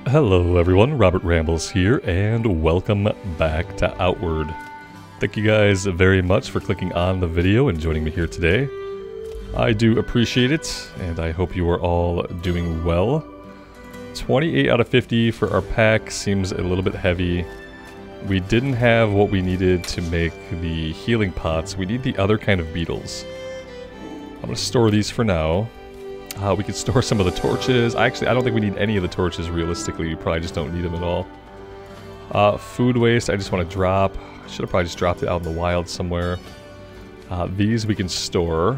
Hello everyone, Robert Rambles here, and welcome back to Outward. Thank you guys very much for clicking on the video and joining me here today. I do appreciate it, and I hope you are all doing well. 28 out of 50 for our pack seems a little bit heavy. We didn't have what we needed to make the healing pots. We need the other kind of beetles. I'm going to store these for now. We could store some of the torches. I don't think we need any of the torches realistically. We probably just don't need them at all. Food waste, I just want to drop. I should have probably just dropped it out in the wild somewhere. These we can store.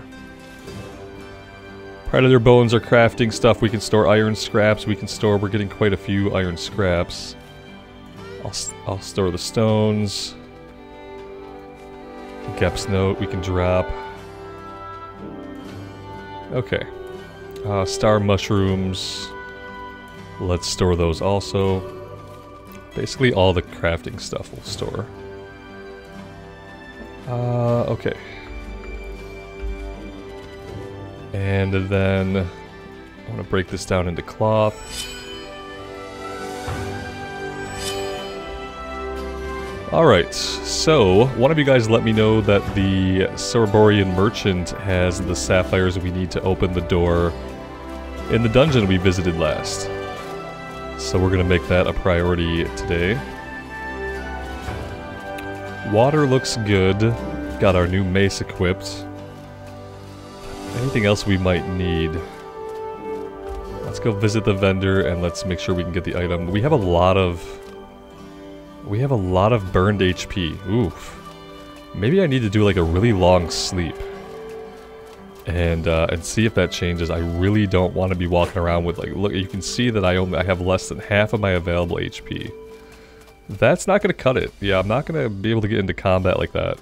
Predator bones are crafting stuff. We can store iron scraps. We're getting quite a few iron scraps. I'll store the stones. Gep's note we can drop. Okay. Star mushrooms. Let's store those also. Basically all the crafting stuff we'll store. Okay. And then I want to break this down into cloth. Alright, so one of you guys let me know that the Cerberorian merchant has the sapphires we need to open the door in the dungeon we visited last. So we're going to make that a priority today. Water looks good. Got our new mace equipped. Anything else we might need? Let's go visit the vendor and let's make sure we can get the item. We have a lot of burned HP. Oof. Maybe I need to do like a really long sleep. And see if that changes. I really don't want to be walking around with like, look, you can see that I have less than half of my available HP. That's not going to cut it. Yeah, I'm not going to be able to get into combat like that.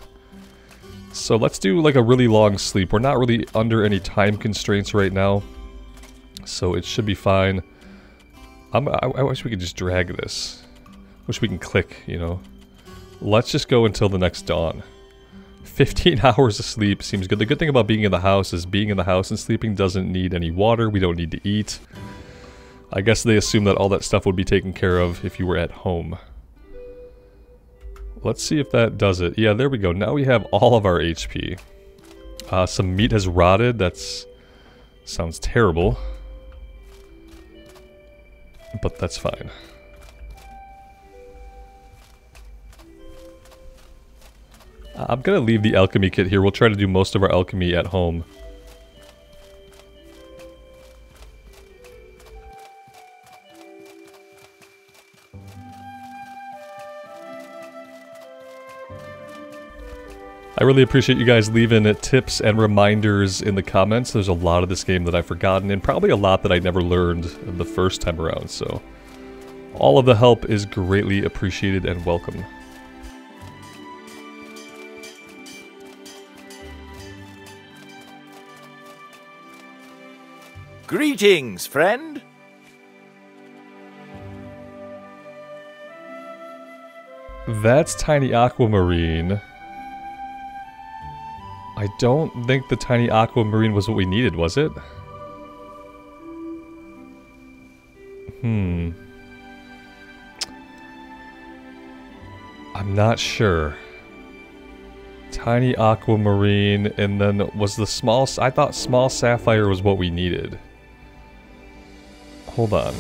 So let's do like a really long sleep. We're not really under any time constraints right now. So it should be fine. I wish we could just drag this. Wish we can click, you know. Let's just go until the next dawn. 15 hours of sleep seems good. The good thing about being in the house is being in the house and sleeping doesn't need any water. We don't need to eat. I guess they assume that all that stuff would be taken care of if you were at home. Let's see if that does it. Yeah, there we go. Now we have all of our HP. Some meat has rotted. Sounds terrible. But that's fine. I'm gonna leave the alchemy kit here. We'll try to do most of our alchemy at home. I really appreciate you guys leaving tips and reminders in the comments. There's a lot of this game that I've forgotten, and probably a lot that I never learned the first time around, so all of the help is greatly appreciated and welcome. Greetings, friend! That's tiny aquamarine. I don't think the tiny aquamarine was what we needed, was it? I'm not sure. Tiny aquamarine, and then was the small... I thought small sapphire was what we needed. Hold on.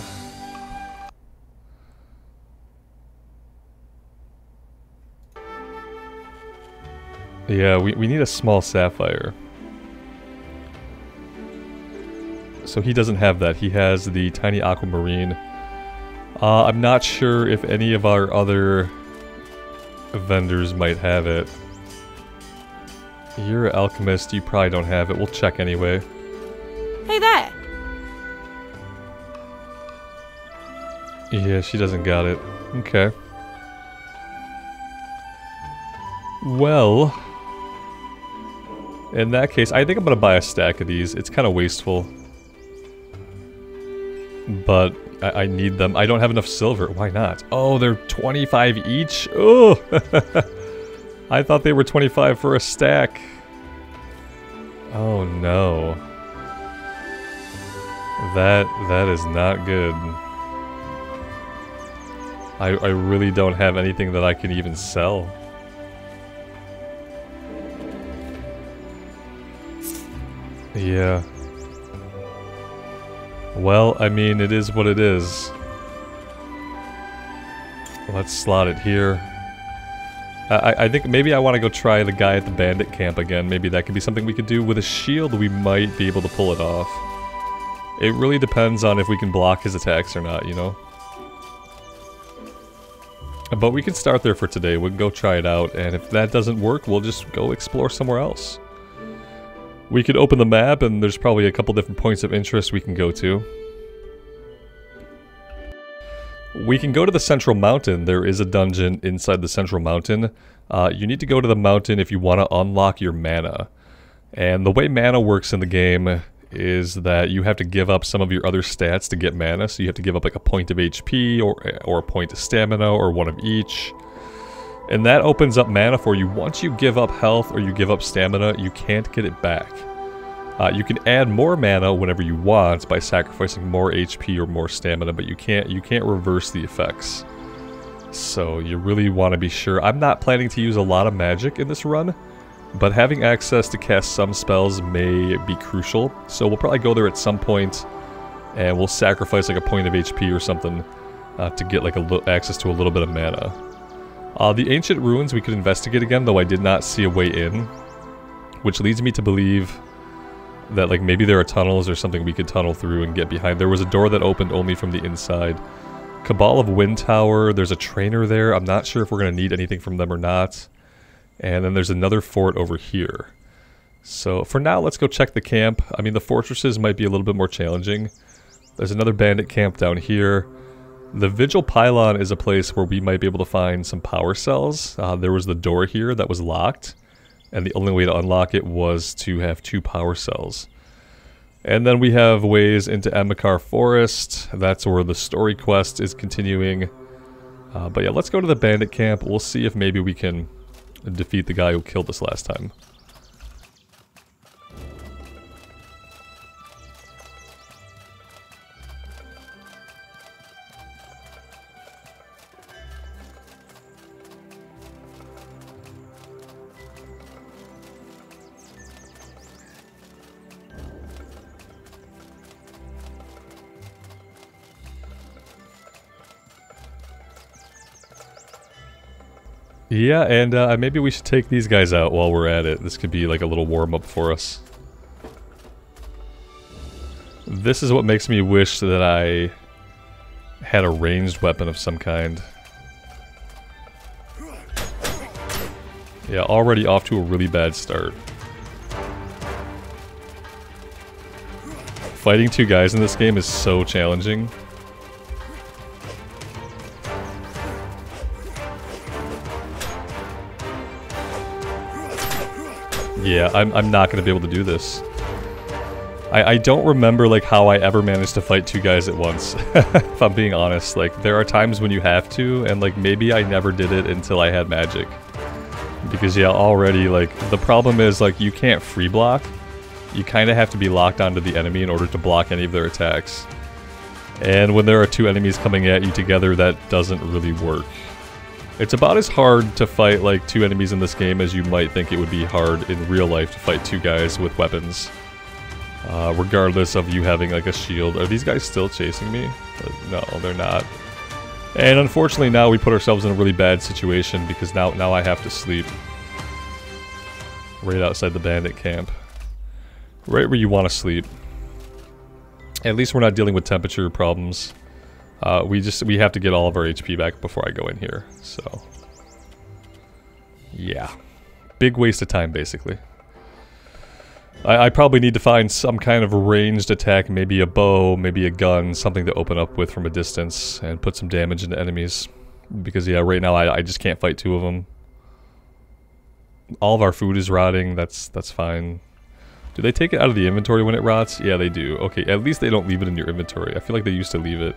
Yeah, we need a small sapphire. So he doesn't have that. He has the tiny aquamarine. I'm not sure if any of our other vendors might have it. You're an alchemist. You probably don't have it. We'll check anyway. Hey there! Yeah, she doesn't got it. Okay. Well, in that case, I think I'm gonna buy a stack of these. It's kind of wasteful. But I need them. I don't have enough silver. Why not? Oh, they're 25 each? Oh! I thought they were 25 for a stack. Oh no. That is not good. I really don't have anything that I can even sell. Yeah. Well, I mean, it is what it is. Let's slot it here. I think maybe I want to go try the guy at the bandit camp again. Maybe that could be something we could do. With a shield, we might be able to pull it off. It really depends on if we can block his attacks or not, you know? But we can start there for today. We can go try it out, and if that doesn't work, we'll just go explore somewhere else. We could open the map, and there's probably a couple different points of interest we can go to. We can go to the central mountain. There is a dungeon inside the central mountain. You need to go to the mountain if you want to unlock your mana. And the way mana works in the game is that you have to give up some of your other stats to get mana. So you have to give up like a point of HP or a point of stamina or one of each. And that opens up mana for you. Once you give up health or you give up stamina, you can't get it back. You can add more mana whenever you want by sacrificing more HP or more stamina, but you can't reverse the effects. So you really want to be sure. I'm not planning to use a lot of magic in this run, but having access to cast some spells may be crucial. So we'll probably go there at some point, and we'll sacrifice like a point of HP or something to get like access to a little bit of mana. The ancient ruins we could investigate again, though I did not see a way in, which leads me to believe that like maybe there are tunnels or something we could tunnel through and get behind. There was a door that opened only from the inside. Cabal of Wind Tower, there's a trainer there. I'm not sure if we're going to need anything from them or not. And then there's another fort over here. So for now, let's go check the camp. I mean, the fortresses might be a little bit more challenging. There's another bandit camp down here. The Vigil Pylon is a place where we might be able to find some power cells. There was the door here that was locked, and the only way to unlock it was to have 2 power cells. And then we have ways into Amakar Forest. That's where the story quest is continuing. But yeah, let's go to the bandit camp. We'll see if maybe we can defeat the guy who killed us last time. Yeah, and maybe we should take these guys out while we're at it. This could be like a little warm-up for us. This is what makes me wish that I had a ranged weapon of some kind. Yeah, already off to a really bad start. Fighting 2 guys in this game is so challenging. Yeah, I'm not going to be able to do this. I don't remember like how I ever managed to fight 2 guys at once, if I'm being honest. Like, there are times when you have to, and like maybe I never did it until I had magic. Because yeah, already like, the problem is like you can't free block. You kind of have to be locked onto the enemy in order to block any of their attacks. And when there are 2 enemies coming at you together, that doesn't really work. It's about as hard to fight like 2 enemies in this game as you might think it would be hard in real life to fight 2 guys with weapons. Regardless of you having like a shield. Are these guys still chasing me? No, they're not. And unfortunately now we put ourselves in a really bad situation because now I have to sleep. Right outside the bandit camp. Right where you want to sleep. At least we're not dealing with temperature problems. We have to get all of our HP back before I go in here, so... yeah. Big waste of time, basically. I probably need to find some kind of ranged attack, maybe a bow, maybe a gun, something to open up with from a distance, and put some damage into enemies. Because, yeah, right now I just can't fight 2 of them. All of our food is rotting, that's fine. Do they take it out of the inventory when it rots? Yeah, they do. Okay, at least they don't leave it in your inventory. I feel like they used to leave it.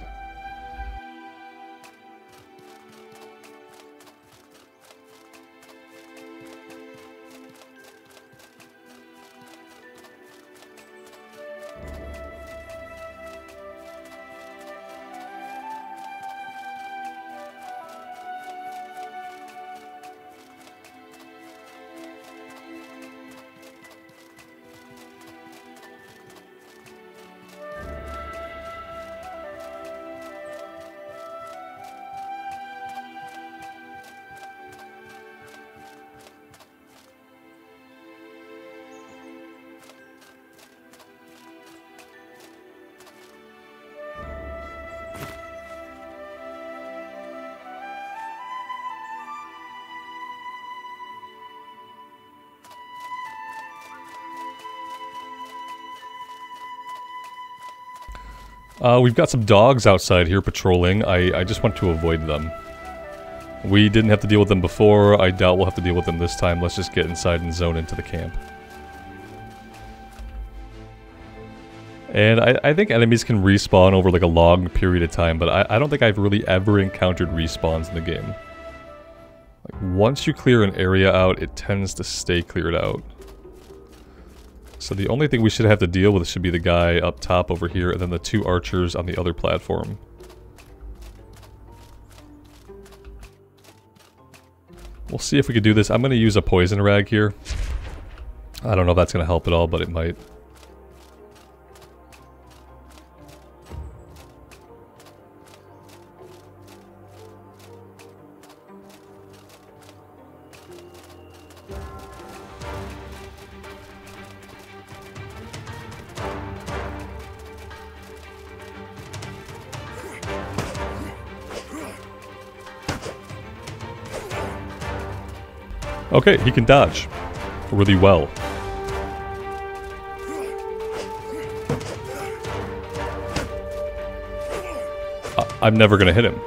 We've got some dogs outside here patrolling. I just want to avoid them. We didn't have to deal with them before. I doubt we'll have to deal with them this time. Let's just get inside and zone into the camp. And I think enemies can respawn over like a long period of time, but I don't think I've really ever encountered respawns in the game. Like, once you clear an area out, it tends to stay cleared out. So the only thing we should have to deal with should be the guy up top over here, and then the 2 archers on the other platform. We'll see if we can do this. I'm going to use a poison rag here. I don't know if that's going to help at all, but it might. Okay, he can dodge really well. I'm never gonna hit him.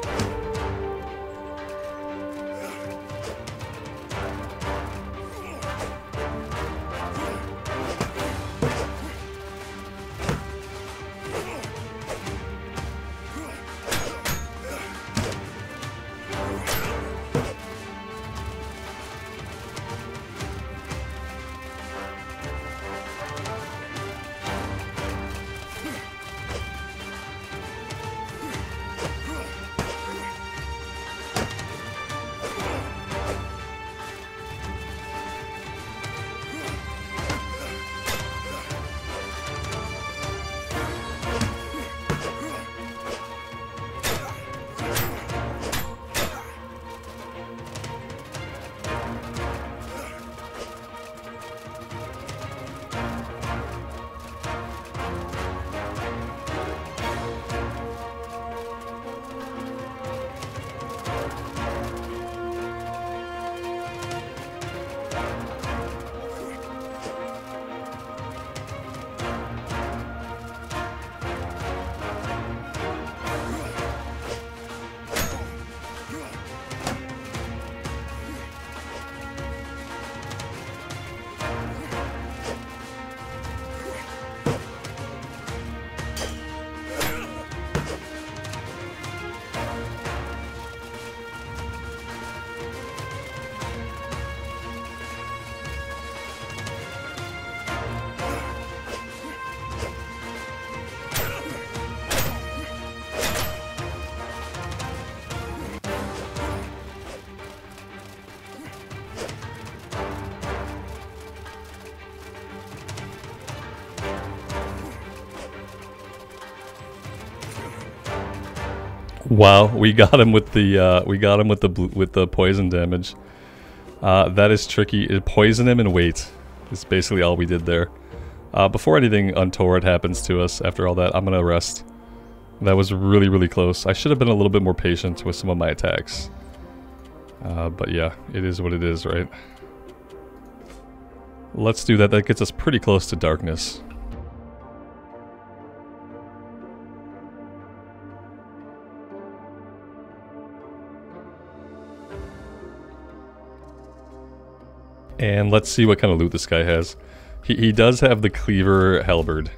Wow, we got him with the poison damage. That is tricky. Poison him and wait. Is basically all we did there. Before anything untoward happens to us after all that, I'm gonna rest. That was really, really close. I should have been a little bit more patient with some of my attacks. But yeah, it is what it is, right? Let's do that. That gets us pretty close to darkness. And let's see what kind of loot this guy has. He does have the cleaver halberd.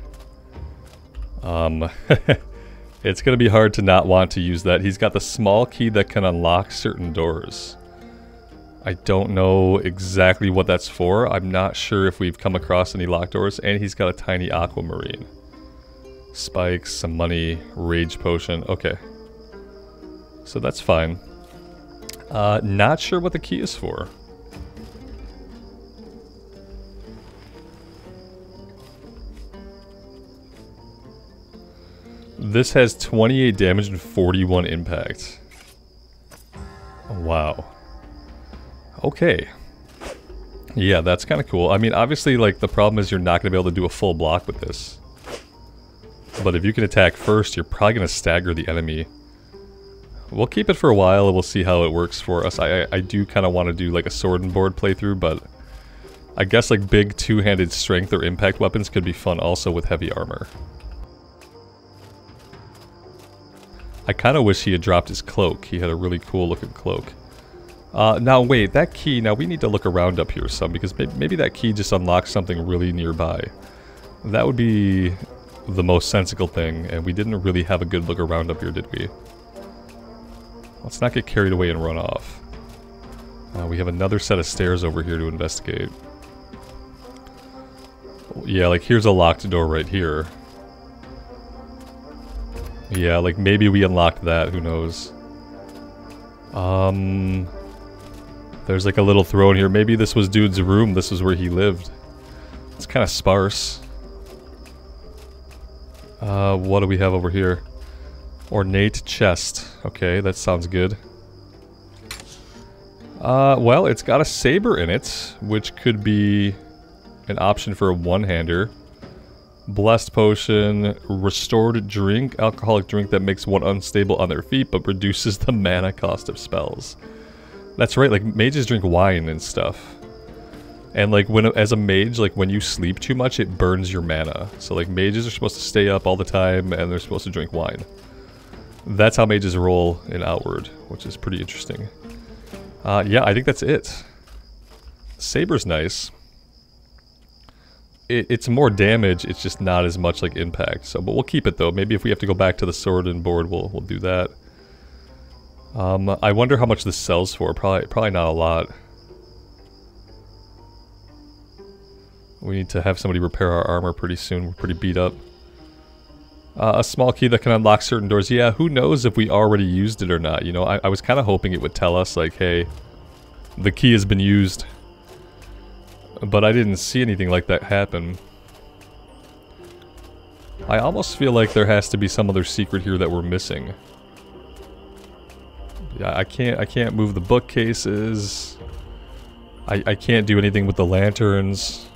It's going to be hard to not want to use that. He's got the small key that can unlock certain doors. I don't know exactly what that's for. I'm not sure if we've come across any locked doors. And he's got a tiny aquamarine. Spikes, some money, rage potion. Okay. So that's fine. Not sure what the key is for. This has 28 damage and 41 impact. Wow. Okay. Yeah, that's kind of cool. I mean, obviously, like, the problem is you're not going to be able to do a full block with this. But if you can attack first, you're probably going to stagger the enemy. We'll keep it for a while and we'll see how it works for us. I do kind of want to do, like, a sword and board playthrough, but I guess, like, big two-handed strength or impact weapons could be fun also with heavy armor. I kind of wish he had dropped his cloak. He had a really cool looking cloak. Now wait, that key, now we need to look around up here some, because maybe that key just unlocks something really nearby. That would be the most sensical thing, and we didn't really have a good look around up here, did we? Let's not get carried away and run off. We have another set of stairs over here to investigate. Yeah, like here's a locked door right here. Yeah, like maybe we unlocked that, who knows. There's like a little throne here. Maybe this was dude's room, this is where he lived. It's kind of sparse. What do we have over here? Ornate chest. Okay, that sounds good. Well, it's got a saber in it, which could be an option for a one-hander. Blessed potion, restored drink, alcoholic drink that makes one unstable on their feet but reduces the mana cost of spells. That's right, like mages drink wine and stuff. And like as a mage, like when you sleep too much, it burns your mana. So like mages are supposed to stay up all the time and they're supposed to drink wine. That's how mages roll in Outward, which is pretty interesting. Yeah, I think that's it. Saber's nice. It's more damage, it's just not as much like impact. So, but we'll keep it though. Maybe if we have to go back to the sword and board, we'll do that. I wonder how much this sells for. Probably not a lot. We need to have somebody repair our armor pretty soon. We're pretty beat up. A small key that can unlock certain doors. Yeah, who knows if we already used it or not. You know, I was kind of hoping it would tell us, like, hey, the key has been used. But I didn't see anything like that happen. I almost feel like there has to be some other secret here that we're missing. Yeah, I can't move the bookcases. I can't do anything with the lanterns.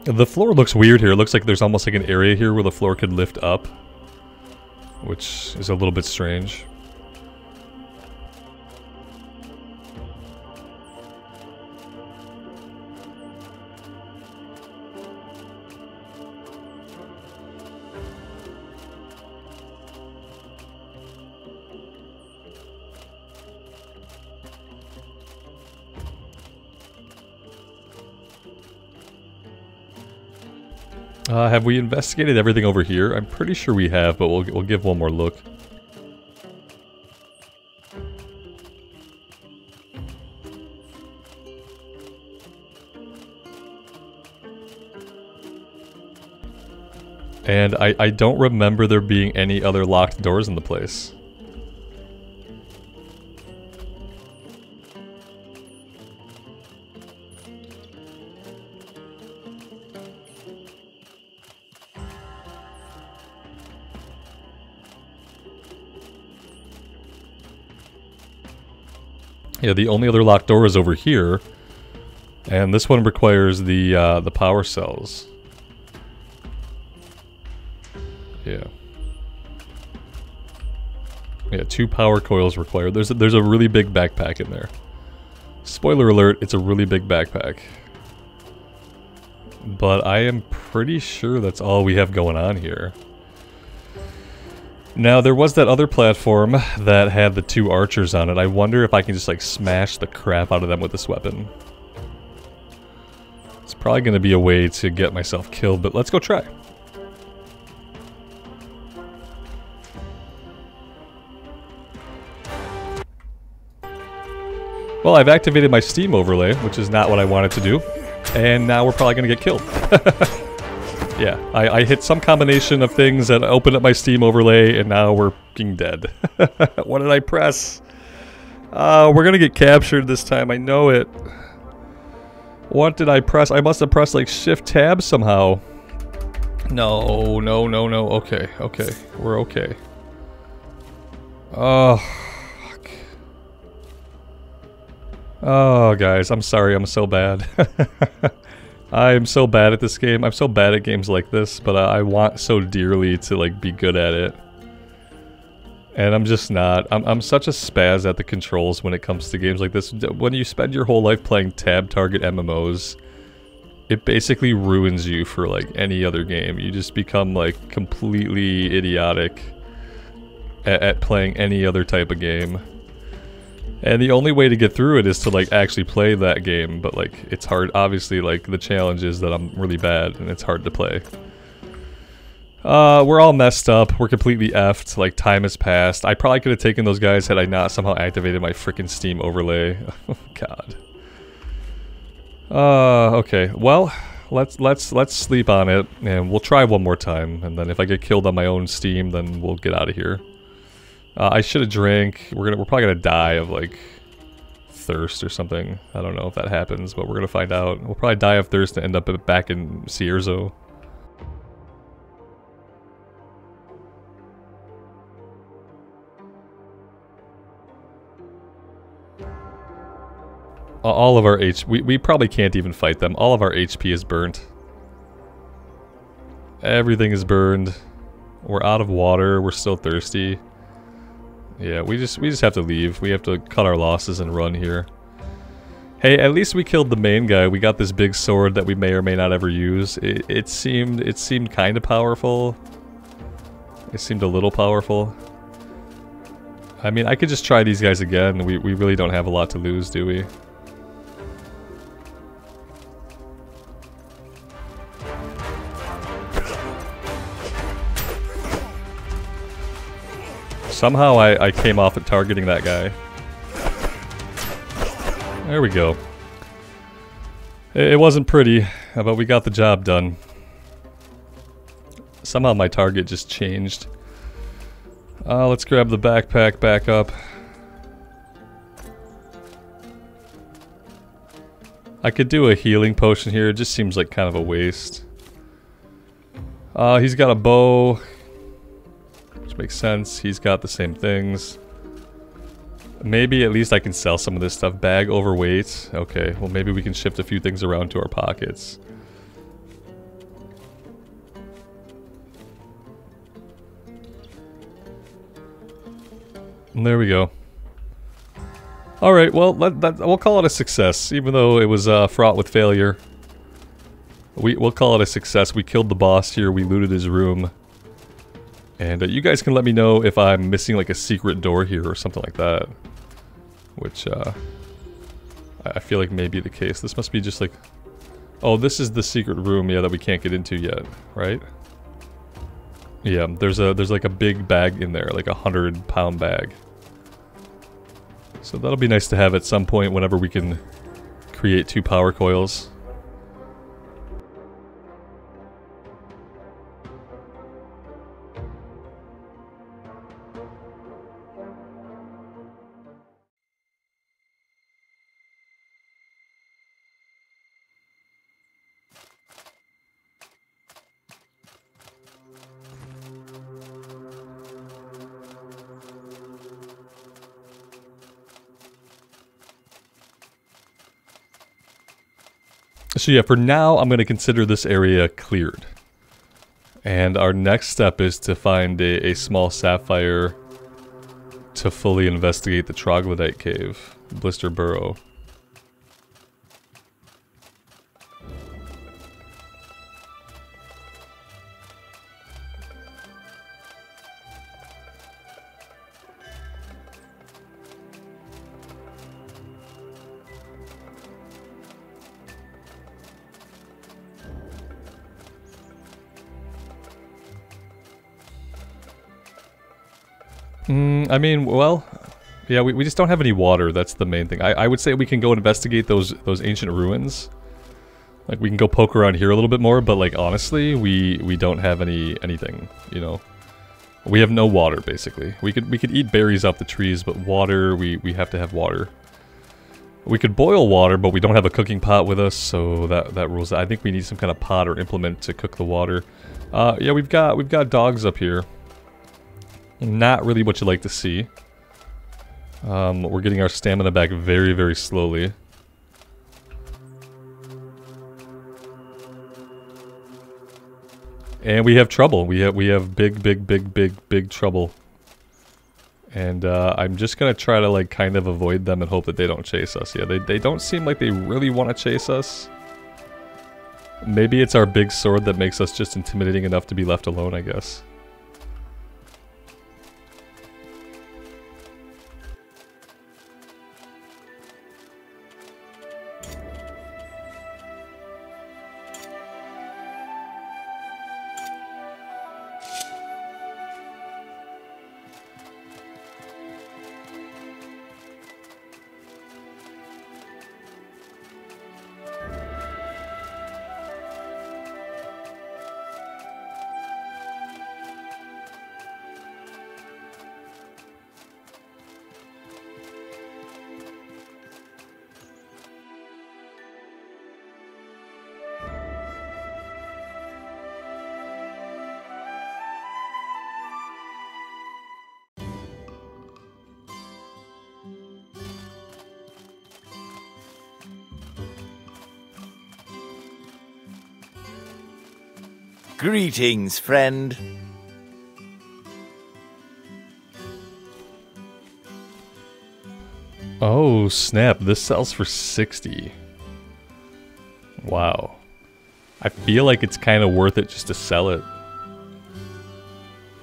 The floor looks weird here. It looks like there's almost like an area here where the floor could lift up, which is a little bit strange. Have we investigated everything over here? I'm pretty sure we have, but we'll give one more look. And I don't remember there being any other locked doors in the place. Yeah, the only other locked door is over here, and this one requires the power cells. Yeah. Yeah, 2 power coils required. There's a really big backpack in there. Spoiler alert, it's a really big backpack. But I am pretty sure that's all we have going on here. Now, there was that other platform that had the 2 archers on it. I wonder if I can just, like, smash the crap out of them with this weapon. It's probably going to be a way to get myself killed, but let's go try. Well, I've activated my Steam overlay, which is not what I wanted to do. And now we're probably going to get killed. Yeah, I hit some combination of things that opened up my Steam overlay, and now we're fucking dead. What did I press? We're gonna get captured this time, I know it. What did I press? I must have pressed like Shift-Tab somehow. No, no, no, no. Okay, okay. We're okay. Oh, fuck. Oh, guys, I'm sorry, I'm so bad. I'm so bad at this game. I'm so bad at games like this, but I want so dearly to like be good at it. And I'm just not. I'm such a spaz at the controls when it comes to games like this. When you spend your whole life playing tab target MMOs, it basically ruins you for like any other game. You just become like completely idiotic at playing any other type of game. And the only way to get through it is to like actually play that game, but like it's hard. Obviously, like the challenge is that I'm really bad and it's hard to play. We're all messed up. We're completely effed. Like, time has passed. I probably could have taken those guys had I not somehow activated my freaking Steam overlay. Oh god. Okay. Well, let's sleep on it, and we'll try one more time. And then if I get killed on my own Steam, then we'll get out of here. I should have drank. We're probably gonna die of like thirst or something. I don't know if that happens, but we're gonna find out. We'll probably die of thirst and end up back in Cierzo. All of our we probably can't even fight them. All of our HP is burnt. Everything is burned. We're out of water. We're still thirsty. Yeah, we just have to leave. We have to cut our losses and run here. Hey, at least we killed the main guy. We got this big sword that we may or may not ever use. It seemed kind of powerful. It seemed a little powerful. I mean, I could just try these guys again. We really don't have a lot to lose, do we? Somehow I came off at targeting that guy. There we go. It wasn't pretty, but we got the job done. Somehow my target just changed. Let's grab the backpack back up. I could do a healing potion here, it just seems like kind of a waste. He's got a bow. Which makes sense. He's got the same things. Maybe at least I can sell some of this stuff. Bag overweight. Okay, well maybe we can shift a few things around to our pockets. And there we go. Alright, well we'll call it a success. Even though it was fraught with failure. We'll call it a success. We killed the boss here. We looted his room. And you guys can let me know if I'm missing like a secret door here or something like that. Which, I feel like may be the case. This must be just like... Oh, this is the secret room, yeah, that we can't get into yet, right? Yeah, there's like a big bag in there, like a 100-pound bag. So that'll be nice to have at some point whenever we can create 2 power coils. So yeah, for now, I'm going to consider this area cleared. And our next step is to find a small sapphire to fully investigate the troglodyte cave, Blister Burrow. I mean, well, yeah, we just don't have any water. That's the main thing. I would say we can go investigate those ancient ruins. Like, we can go poke around here a little bit more, but like, honestly, we don't have anything, you know. We have no water, basically. We could eat berries off the trees, but water, we have to have water. We could boil water, but we don't have a cooking pot with us, so that rules. I think we need some kind of pot or implement to cook the water. Yeah, we've got dogs up here. Not really what you like to see. We're getting our stamina back very, very slowly. And we have trouble. We have big trouble. And I'm just gonna try to like kind of avoid them and hope that they don't chase us. Yeah, they don't seem like they really want to chase us. Maybe it's our big sword that makes us just intimidating enough to be left alone, I guess. Greetings, friend. Oh, snap. This sells for 60. Wow. I feel like it's kind of worth it just to sell it.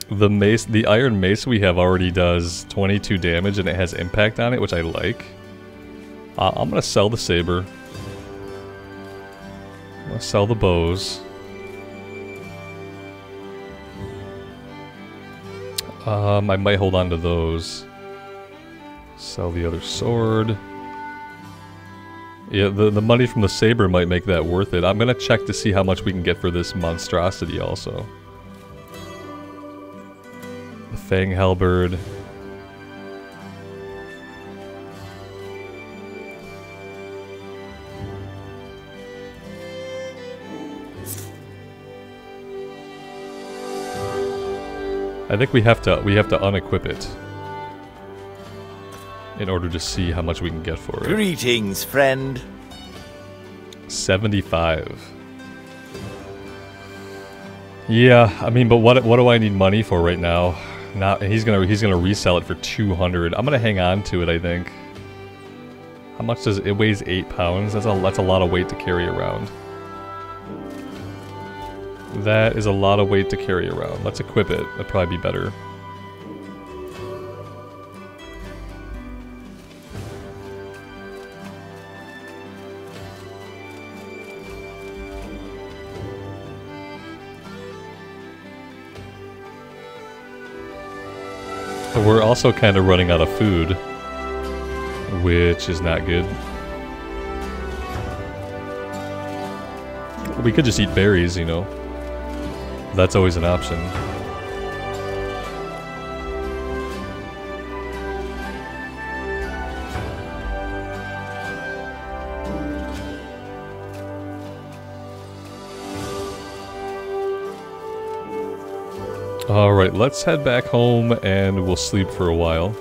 The mace, the iron mace we have already does 22 damage and it has impact on it, which I like. I'm gonna sell the saber. I'm gonna sell the bows. I might hold on to those. Sell the other sword. Yeah, the money from the saber might make that worth it. I'm gonna check to see how much we can get for this monstrosity also. The Fang Halberd. I think we have to unequip it in order to see how much we can get for it. Greetings, friend. 75. Yeah, I mean, but what do I need money for right now? Not he's gonna resell it for 200. I'm gonna hang on to it, I think. How much does it weighs 8 pounds? That's a lot of weight to carry around. That is a lot of weight to carry around. Let's equip it. That'd probably be better. We're also kind of running out of food, which is not good. We could just eat berries, you know. That's always an option. Alright, let's head back home and we'll sleep for a while.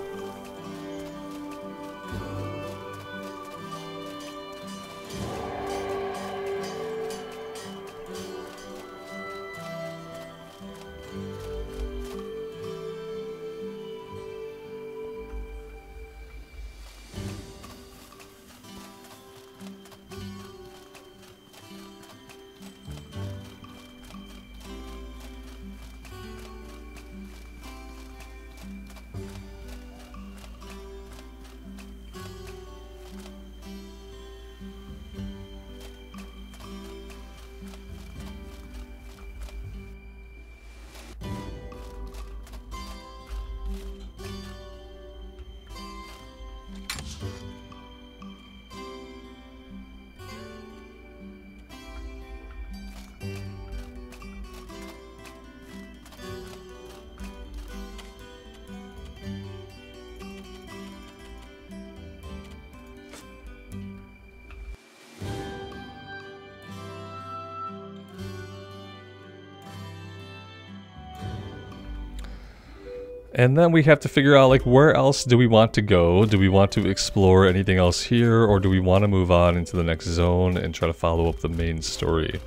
And then we have to figure out, like, where else do we want to go? Do we want to explore anything else here, or do we want to move on into the next zone and try to follow up the main story?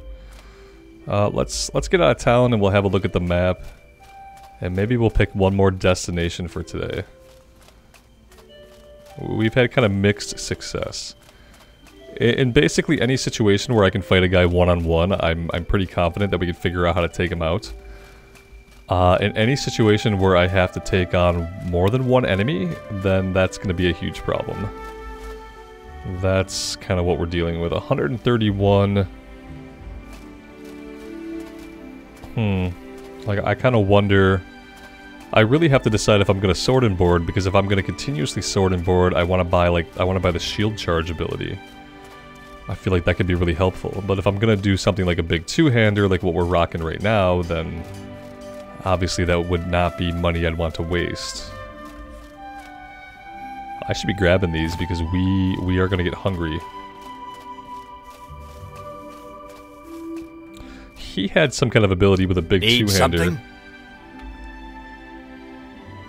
Let's get out of town and we'll have a look at the map. And maybe we'll pick one more destination for today. We've had kind of mixed success. In basically any situation where I can fight a guy one-on-one, I'm pretty confident that we can figure out how to take him out. In any situation where I have to take on more than one enemy, then that's going to be a huge problem. That's kind of what we're dealing with. 131. Like, I kind of wonder... I really have to decide if I'm going to sword and board, because if I'm going to continuously sword and board, I want to buy, like, I want to buy the shield charge ability. I feel like that could be really helpful. But if I'm going to do something like a big two-hander, like what we're rocking right now, then obviously that would not be money I'd want to waste. I should be grabbing these because we are going to get hungry. He had some kind of ability with a big two-hander.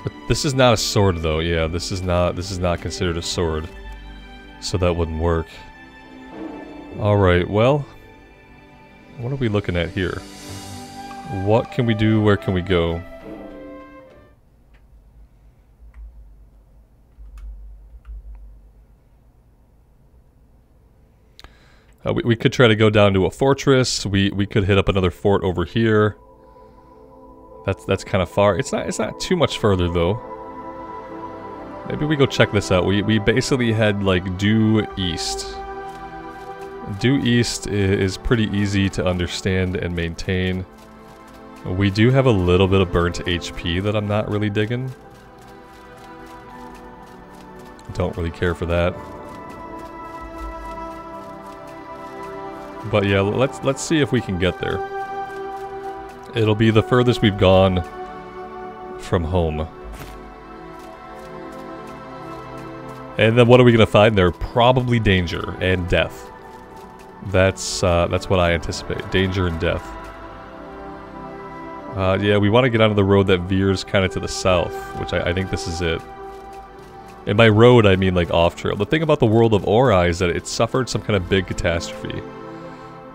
But this is not a sword though. Yeah, this is not considered a sword. So that wouldn't work. Alright, well, what are we looking at here? What can we do? Where can we go? We could try to go down to a fortress. We could hit up another fort over here. That's kind of far. It's not too much further though. Maybe we go check this out. We basically head like due east. Due east is pretty easy to understand and maintain. We do have a little bit of burnt HP that I'm not really digging. Don't really care for that. But yeah, let's see if we can get there. It'll be the furthest we've gone from home. And then what are we gonna find there? Probably danger and death. That's what I anticipate. Danger and death. Yeah, we want to get onto the road that veers kind of to the south, which I think this is it. And by road, I mean like off-trail. The thing about the world of Ori is that it suffered some kind of big catastrophe.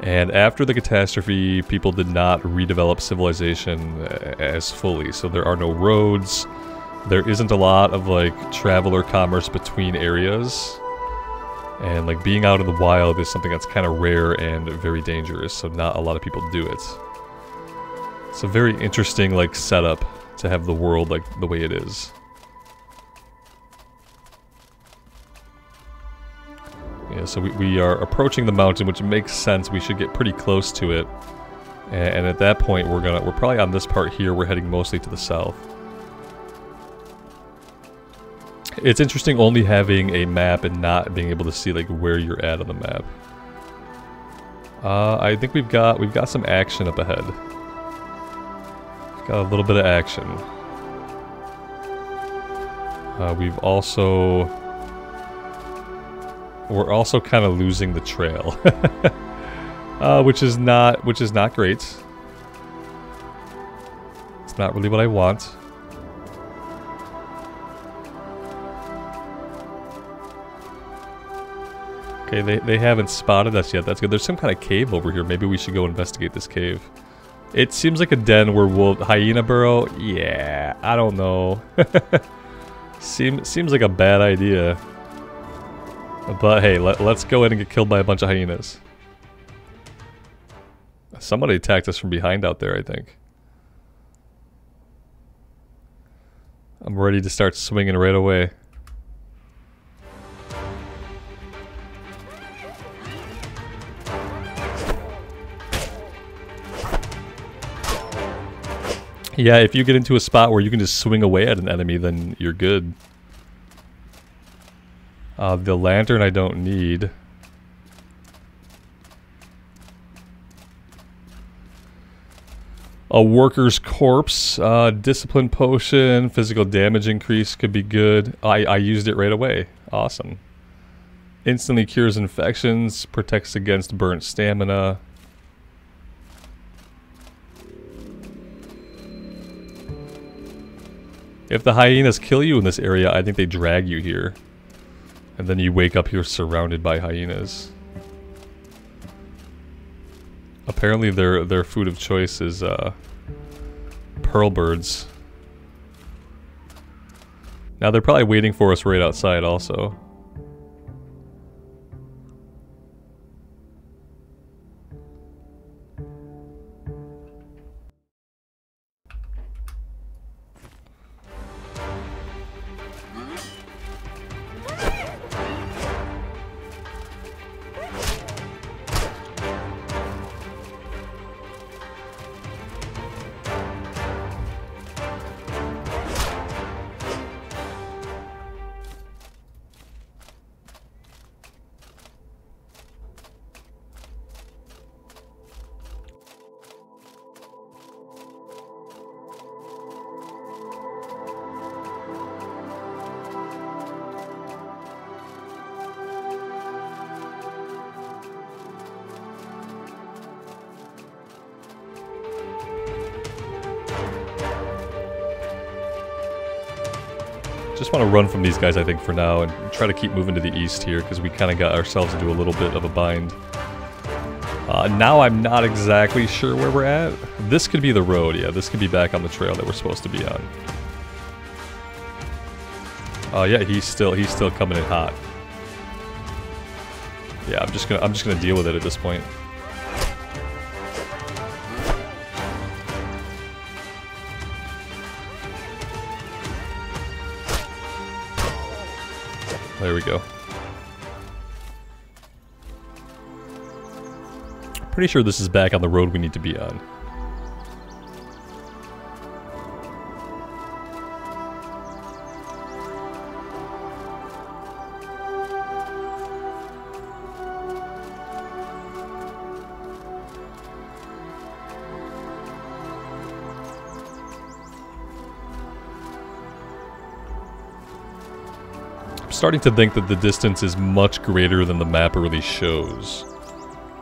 And after the catastrophe, people did not redevelop civilization as fully. So there are no roads. There isn't a lot of like travel or commerce between areas. And like being out in the wild is something that's kind of rare and very dangerous. So not a lot of people do it. It's a very interesting like setup to have the world like the way it is. Yeah, so we are approaching the mountain, which makes sense. We should get pretty close to it, and at that point we're probably on this part here. We're heading mostly to the south. It's interesting only having a map and not being able to see like where you're at on the map. I think we've got some action up ahead. We've got a little bit of action. We're also kind of losing the trail, which is not great. It's not really what I want. Okay, they haven't spotted us yet. That's good. There's some kind of cave over here. Maybe we should go investigate this cave. It seems like a den where hyena burrow. Yeah, I don't know. Seems like a bad idea. But hey, let's go in and get killed by a bunch of hyenas. Somebody attacked us from behind out there, I think. I'm ready to start swinging right away. Yeah, if you get into a spot where you can just swing away at an enemy, then you're good. The lantern I don't need. A worker's corpse, discipline potion, physical damage increase could be good. I used it right away. Awesome. Instantly cures infections, protects against burnt stamina. If the hyenas kill you in this area, I think they drag you here. And then you wake up here surrounded by hyenas. Apparently their food of choice is pearl birds. Now they're probably waiting for us right outside also. Just want to run from these guys, I think, for now, and try to keep moving to the east here, because we kind of got ourselves into a little bit of a bind. Now I'm not exactly sure where we're at. This could be the road, yeah, this could be back on the trail that we're supposed to be on. Yeah, he's still coming in hot. Yeah, I'm just gonna deal with it at this point. There we go. Pretty sure this is back on the road we need to be on. Starting to think that the distance is much greater than the map really shows.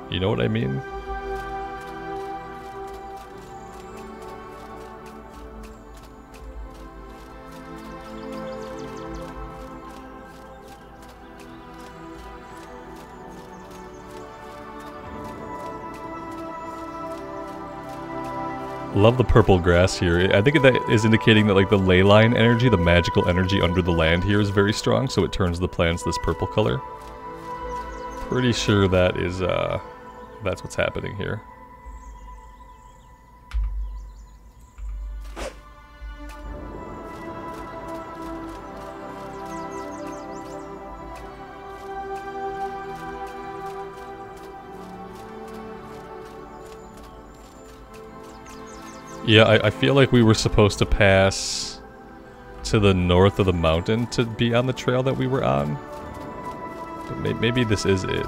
You know what I mean? Love the purple grass here. I think that is indicating that like the ley line energy, the magical energy under the land here is very strong, so it turns the plants this purple color. Pretty sure that is that's what's happening here. Yeah, I feel like we were supposed to pass to the north of the mountain to be on the trail that we were on. But maybe this is it.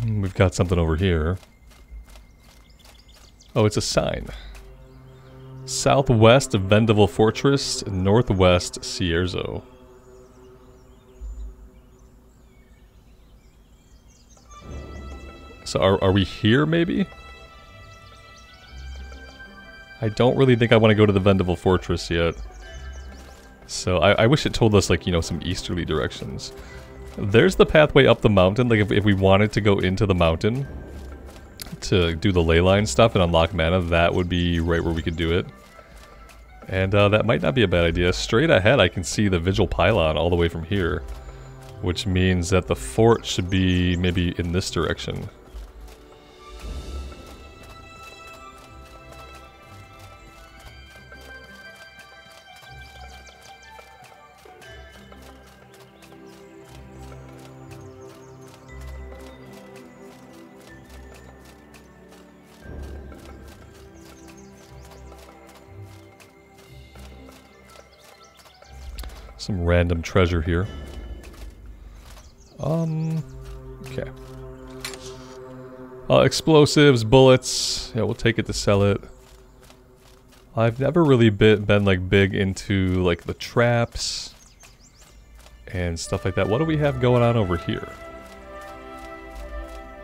We've got something over here. Oh, it's a sign. Southwest of Vendaval Fortress, northwest Cierzo. So are we here, maybe? I don't really think I want to go to the Vendaval Fortress yet. So I wish it told us, like, you know, some easterly directions. There's the pathway up the mountain, like if we wanted to go into the mountain to do the ley line stuff and unlock mana, that would be right where we could do it. And that might not be a bad idea. Straight ahead I can see the Vigil Pylon all the way from here, which means that the fort should be maybe in this direction. Some random treasure here. Okay. Explosives, bullets. Yeah, we'll take it to sell it. I've never really been like big into like the traps and stuff like that. What do we have going on over here?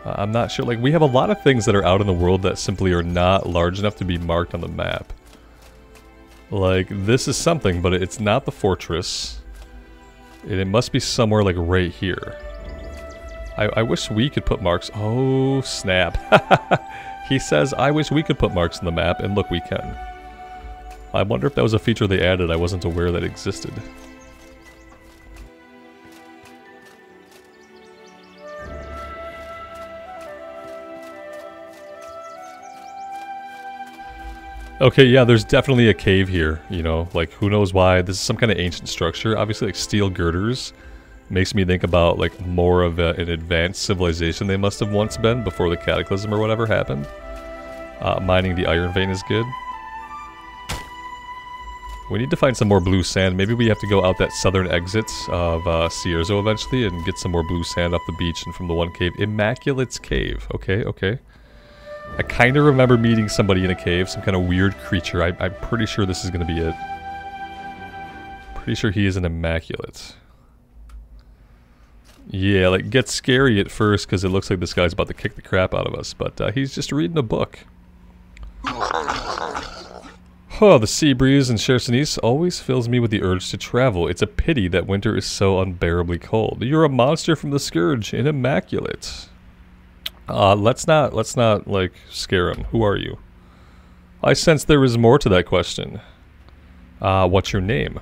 I'm not sure. Like, we have a lot of things that are out in the world that simply are not large enough to be marked on the map. Like, this is something, but it's not the fortress. And it must be somewhere, like, right here. I wish we could put marks. Oh, snap. He says, I wish we could put marks on the map, and look, we can. I wonder if that was a feature they added I wasn't aware that existed. Okay, yeah, there's definitely a cave here, you know, like who knows why. This is some kind of ancient structure. Obviously, like steel girders makes me think about like more of an advanced civilization they must have once been before the cataclysm or whatever happened. Mining the iron vein is good. We need to find some more blue sand. Maybe we have to go out that southern exit of Cierzo eventually and get some more blue sand off the beach and from the one cave. Immaculate's Cave. Okay, okay. I kind of remember meeting somebody in a cave, some kind of weird creature. I'm pretty sure this is going to be it. Pretty sure he is an Immaculate. Yeah, like, gets scary at first because it looks like this guy's about to kick the crap out of us, but he's just reading a book. Oh, the sea breeze in Chersonese always fills me with the urge to travel. It's a pity that winter is so unbearably cold. You're a monster from the Scourge, an Immaculate. Let's not, like, scare him. Who are you? I sense there is more to that question. What's your name?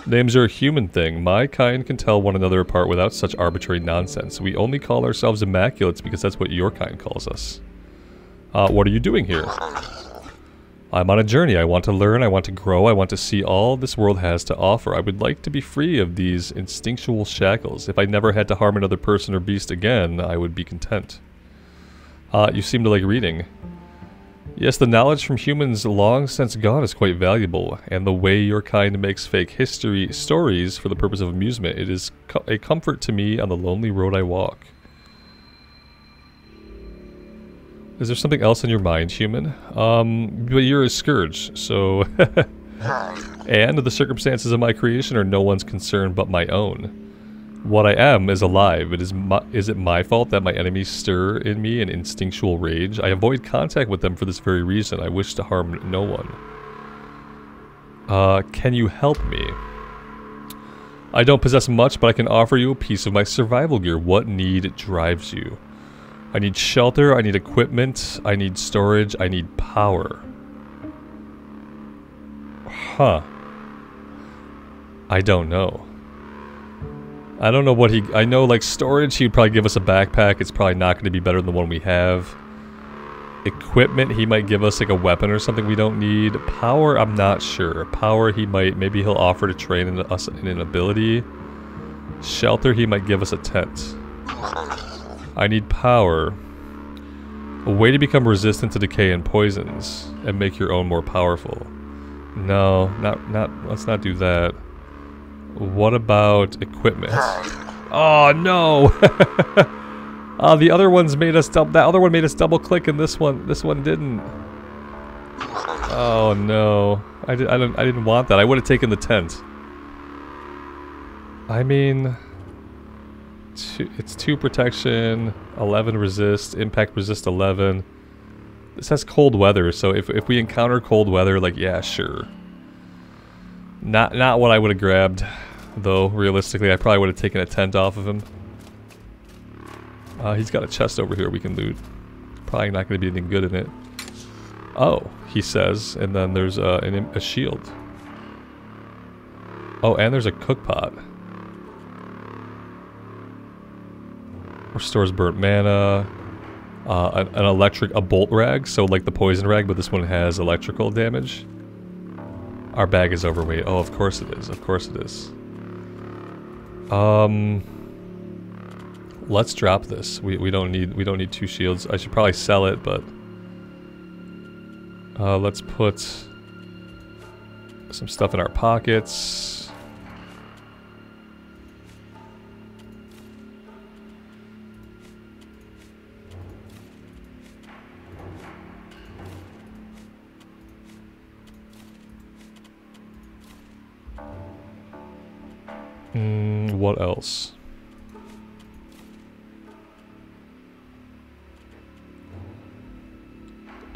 Names are a human thing. My kind can tell one another apart without such arbitrary nonsense. We only call ourselves Immaculates because that's what your kind calls us. What are you doing here? I'm on a journey. I want to learn, I want to grow, I want to see all this world has to offer. I would like to be free of these instinctual shackles. If I never had to harm another person or beast again, I would be content. You seem to like reading. Yes, the knowledge from humans long since gone is quite valuable, and the way your kind makes fake history stories for the purpose of amusement, it is a comfort to me on the lonely road I walk. Is there something else on your mind, human? But you're a scourge, so... And the circumstances of my creation are no one's concern but my own. What I am is alive. Is it my fault that my enemies stir in me an instinctual rage? I avoid contact with them for this very reason. I wish to harm no one. Can you help me? I don't possess much, but I can offer you a piece of my survival gear. What need drives you? I need shelter, I need equipment, I need storage, I need power. Huh. I don't know. I don't know what he... I know, like, storage, he would probably give us a backpack. It's probably not going to be better than the one we have. Equipment, he might give us, like, a weapon or something we don't need. Power, I'm not sure. Power, he might... Maybe he'll offer to train us in an ability. Shelter, he might give us a tent. I need power. A way to become resistant to decay and poisons. And make your own more powerful. No, let's not do that. What about equipment? Oh no! The other one's made us that other one made us double click and this one didn't. Oh no. I didn't want that. I would have taken the tent. I mean, it's 2 protection, 11 resist, impact resist 11. This has cold weather, so if we encounter cold weather, like, yeah, sure. Not what I would have grabbed, though, realistically. I probably would have taken a tent off of him. He's got a chest over here we can loot. Probably not going to be anything good in it. Oh, he says, and then there's a shield. Oh, and there's a cook pot. Restores burnt mana. A bolt rag, so like the poison rag, but this one has electrical damage. Our bag is overweight. Oh, of course it is. Of course it is. Let's drop this. We don't need 2 shields. I should probably sell it, but let's put some stuff in our pockets. What else?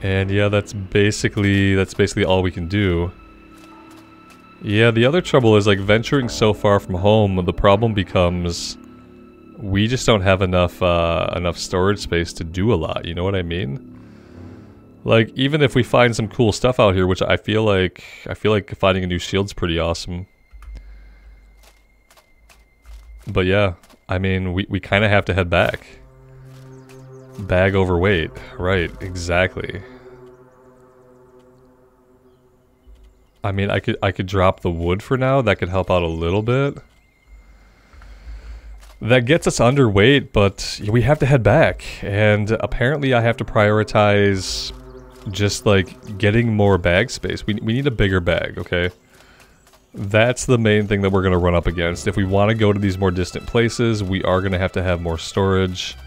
And yeah, that's basically all we can do. Yeah, the other trouble is, like, venturing so far from home, the problem becomes we just don't have enough storage space to do a lot, you know what I mean? Like, even if we find some cool stuff out here, which I feel like finding a new shield's pretty awesome. But yeah, I mean, we kind of have to head back. Bag overweight. Right, exactly. I mean, I could drop the wood for now. That could help out a little bit. That gets us underweight, but we have to head back. And apparently I have to prioritize just like getting more bag space. We need a bigger bag, okay? That's the main thing that we're going to run up against. If we want to go to these more distant places, we are going to have more storage.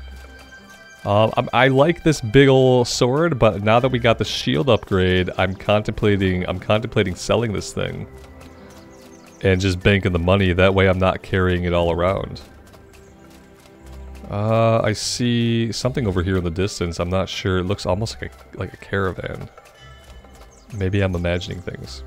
I like this big ol' sword, but now that we got the shield upgrade, I'm contemplating selling this thing. And just banking the money, that way I'm not carrying it all around. I see something over here in the distance, I'm not sure, it looks almost like a caravan. Maybe I'm imagining things.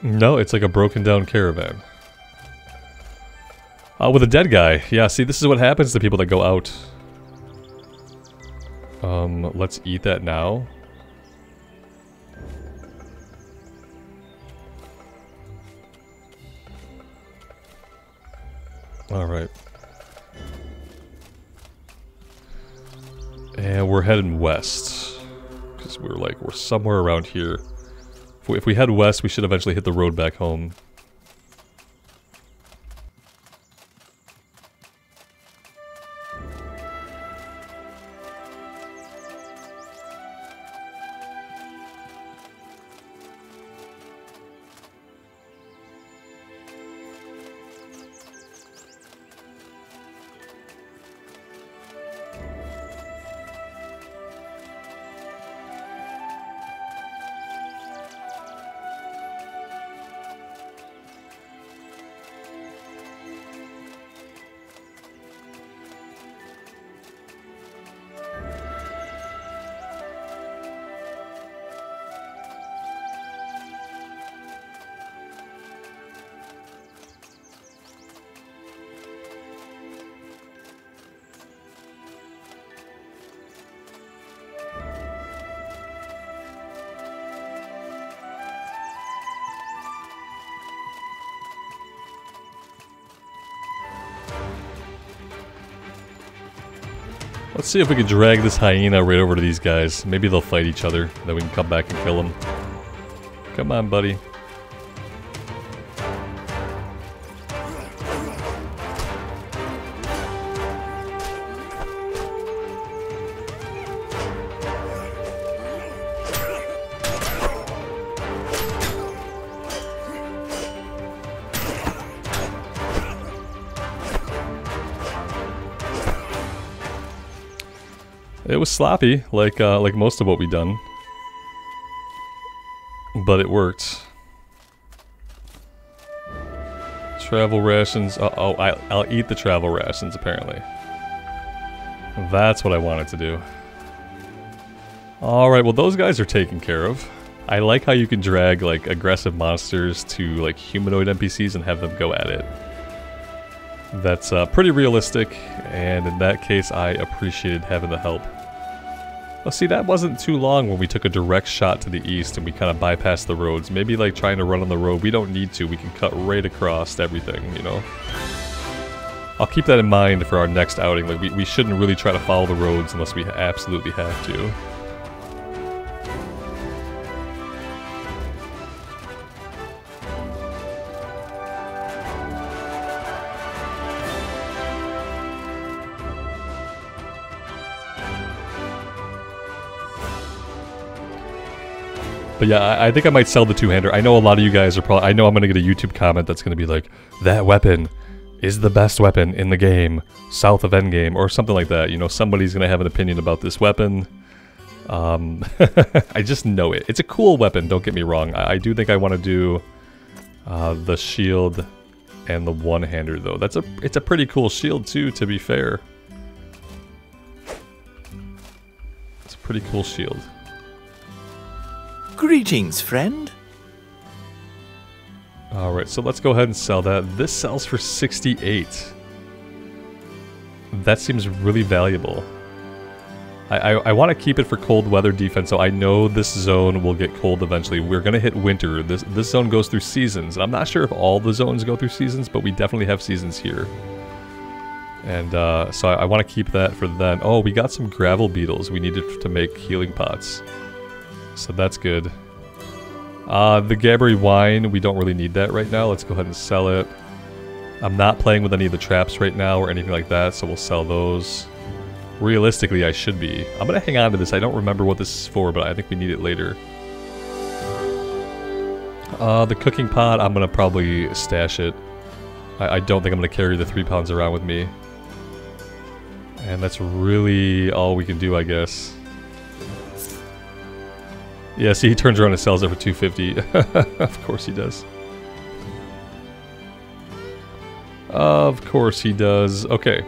No, it's like a broken down caravan. With a dead guy. Yeah, see, this is what happens to people that go out. Let's eat that now. Alright. And we're heading west. Because we're somewhere around here. If we head west, we should eventually hit the road back home. Let's see if we can drag this hyena right over to these guys. Maybe they'll fight each other, then we can come back and kill them. Come on, buddy. It was sloppy, like most of what we've done, but it worked. Travel rations. Oh, I'll eat the travel rations. Apparently, that's what I wanted to do. All right, well those guys are taken care of. I like how you can drag like aggressive monsters to like humanoid NPCs and have them go at it. That's pretty realistic, and in that case I appreciated having the help. Well, see, that wasn't too long when we took a direct shot to the east and we kind of bypassed the roads. Maybe like trying to run on the road, we don't need to. We can cut right across everything, you know? I'll keep that in mind for our next outing. Like, we shouldn't really try to follow the roads unless we absolutely have to. But yeah, I think I might sell the two-hander. I know a lot of you guys are probably... I know I'm going to get a YouTube comment that's going to be like, that weapon is the best weapon in the game, south of endgame, or something like that. You know, somebody's going to have an opinion about this weapon. I just know it. It's a cool weapon, don't get me wrong. I do think I want to do the shield and the one-hander, though. It's a pretty cool shield, too, to be fair. It's a pretty cool shield. Greetings, friend. Alright, so let's go ahead and sell that. This sells for 68. That seems really valuable. I want to keep it for cold weather defense, so I know this zone will get cold eventually. We're going to hit winter. This zone goes through seasons. And I'm not sure if all the zones go through seasons, but we definitely have seasons here. And so I want to keep that for then. Oh, we got some gravel beetles we needed to make healing pots. So that's good. The Gabbery wine, we don't really need that right now. Let's go ahead and sell it. I'm not playing with any of the traps right now or anything like that, so we'll sell those. Realistically, I should be. I'm going to hang on to this. I don't remember what this is for, but I think we need it later. The cooking pot, I'm going to probably stash it. I don't think I'm going to carry the 3 pounds around with me. And that's really all we can do, I guess. Yeah, see, he turns around and sells it for $250. Of course he does. Of course he does. Okay,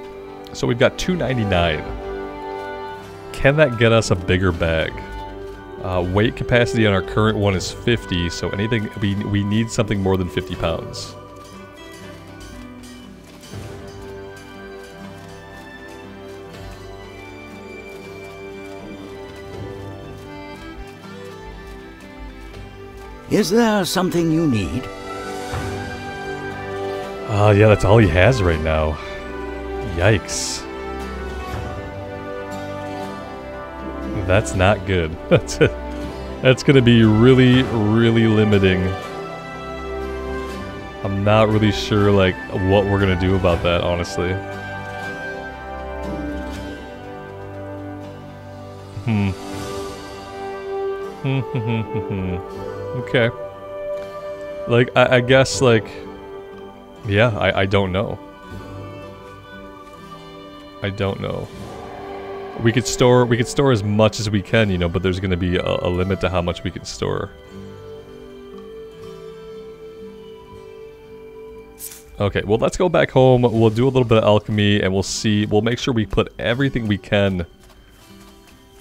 so we've got $2.99. Can that get us a bigger bag? Weight capacity on our current one is 50, so anything we need something more than 50 pounds. Is there something you need? Yeah, that's all he has right now. Yikes. That's not good. That's gonna be really, really limiting. I'm not really sure, like, what we're gonna do about that, honestly. Okay. Like, I guess, like... Yeah, I don't know. I don't know. We could store as much as we can, you know, but there's gonna be a limit to how much we can store. Okay, well, let's go back home. We'll do a little bit of alchemy, and we'll make sure we put everything we can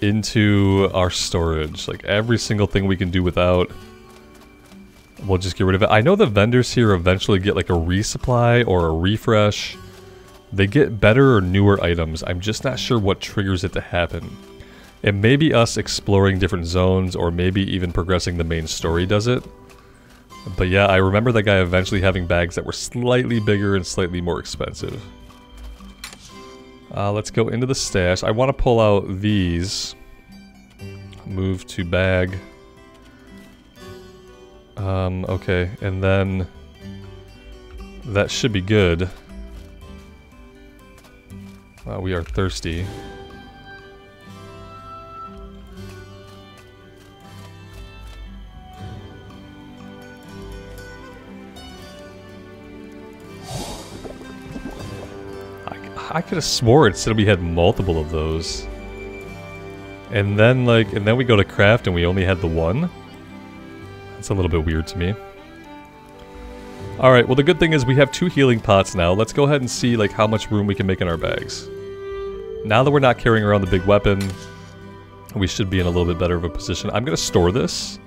into our storage. Like, every single thing we can do without, we'll just get rid of it. I know the vendors here eventually get like a resupply or a refresh. They get better or newer items. I'm just not sure what triggers it to happen. It may be us exploring different zones, or maybe even progressing the main story does it. But yeah, I remember that guy eventually having bags that were slightly bigger and slightly more expensive. Let's go into the stash. I want to pull out these. Move to bag. Okay, and then that should be good. We are thirsty. I could have swore it said we had multiple of those. And then we go to craft and we only had the one? That's a little bit weird to me. Alright, well the good thing is we have 2 healing pots now. Let's go ahead and see like how much room we can make in our bags. Now that we're not carrying around the big weapon, we should be in a little bit better of a position. I'm gonna store this.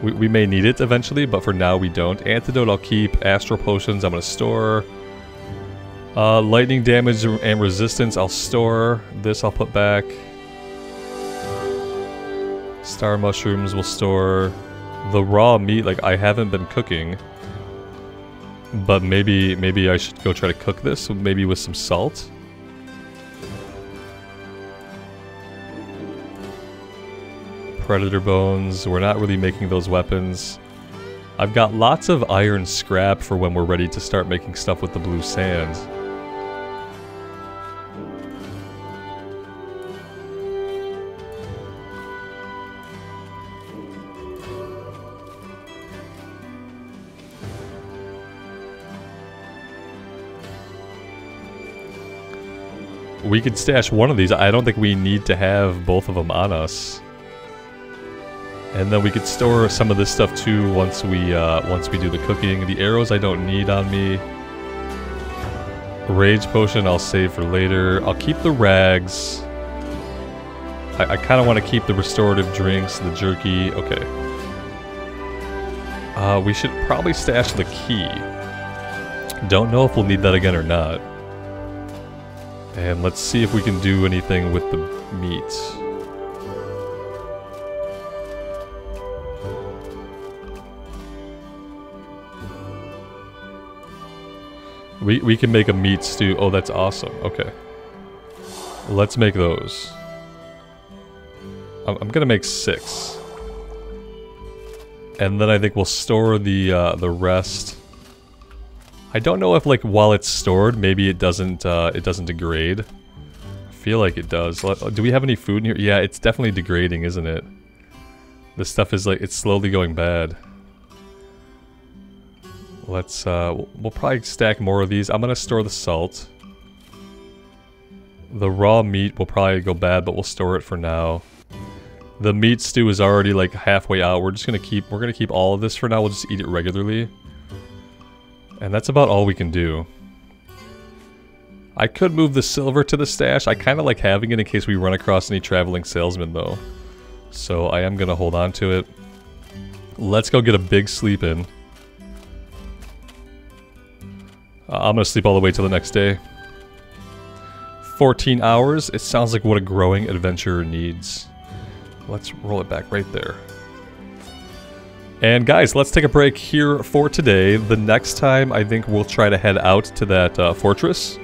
We may need it eventually, but for now we don't. Antidote I'll keep. Astral Potions I'm gonna store. Lightning damage and resistance I'll store. This I'll put back. Star mushrooms will store. The raw meat, like, I haven't been cooking. But maybe I should go try to cook this, maybe with some salt. Predator bones, we're not really making those weapons. I've got lots of iron scrap for when we're ready to start making stuff with the blue sand. We could stash one of these. I don't think we need to have both of them on us. And then we could store some of this stuff too once we do the cooking. The arrows I don't need on me. Rage potion I'll save for later. I'll keep the rags. I kind of want to keep the restorative drinks, the jerky. Okay. We should probably stash the key. Don't know if we'll need that again or not. And let's see if we can do anything with the meat. We can make a meat stew. Oh, that's awesome. Okay. Let's make those. I'm gonna make 6. And then I think we'll store the rest. I don't know if, like, while it's stored, maybe it doesn't degrade. I feel like it does. Do we have any food in here? Yeah, it's definitely degrading, isn't it? This stuff is, like, it's slowly going bad. Let's, we'll probably stack more of these. I'm gonna store the salt. The raw meat will probably go bad, but we'll store it for now. The meat stew is already, like, halfway out. We're gonna keep all of this for now. We'll just eat it regularly. And that's about all we can do. I could move the silver to the stash. I kind of like having it in case we run across any traveling salesmen, though. So I am gonna hold on to it. Let's go get a big sleep in. I'm gonna sleep all the way till the next day. 14 hours. It sounds like what a growing adventurer needs. Let's roll it back right there. And guys, let's take a break here for today. The next time, I think we'll try to head out to that fortress.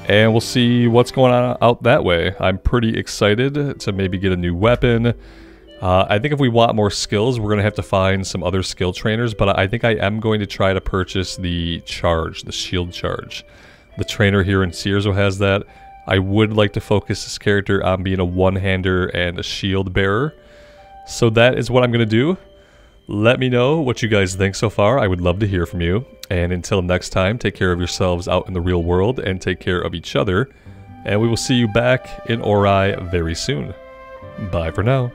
And we'll see what's going on out that way. I'm pretty excited to maybe get a new weapon. I think if we want more skills, we're going to have to find some other skill trainers. But I think I am going to try to purchase the charge, the shield charge. The trainer here in Cierzo has that. I would like to focus this character on being a one-hander and a shield bearer. So that is what I'm going to do. Let me know what you guys think so far. I would love to hear from you. And until next time, take care of yourselves out in the real world and take care of each other. And we will see you back in Ori very soon. Bye for now.